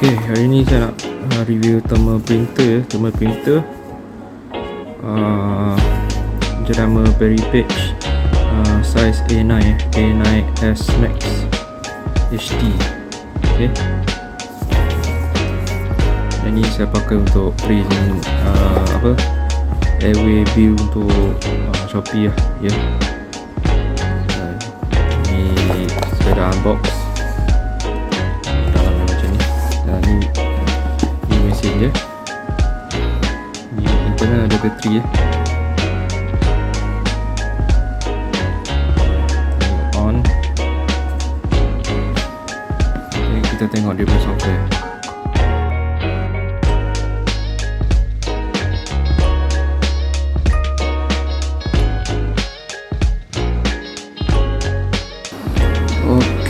Okay, hari ni saya nak review thermal printer ya. Thermal printer jenama Peripage, size A9 ya, A9S Max HD. Okay, yang ni saya pakai untuk print airway view untuk Shopee lah ya. Ni saya dah unbox dalamnya macam ni. Dan ni mesin dia. Ni internal ada bateri ya. On. Okay, kita tengok dia punya software.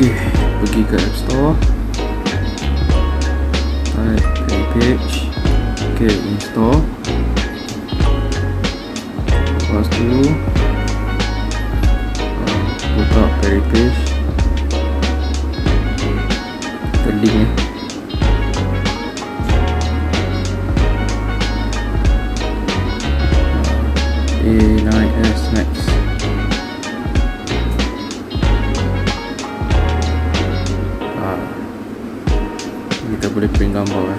Okay, pergi ke App Store, type Peripage, okay, install. Lepas tu buka Peripage, link ya. A9S Max. Kita boleh print gambar ya.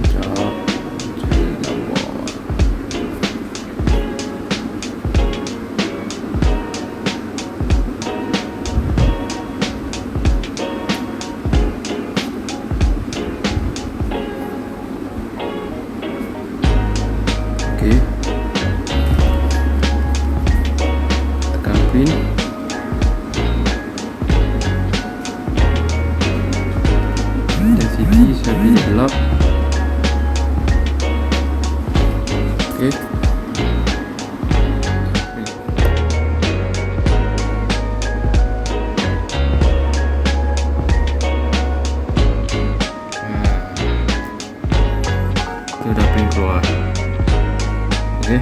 Sekejap, cari gambar. Okay, tekan print. Intensity saya pilih gelap. Okay, itu dah print keluar. Okay.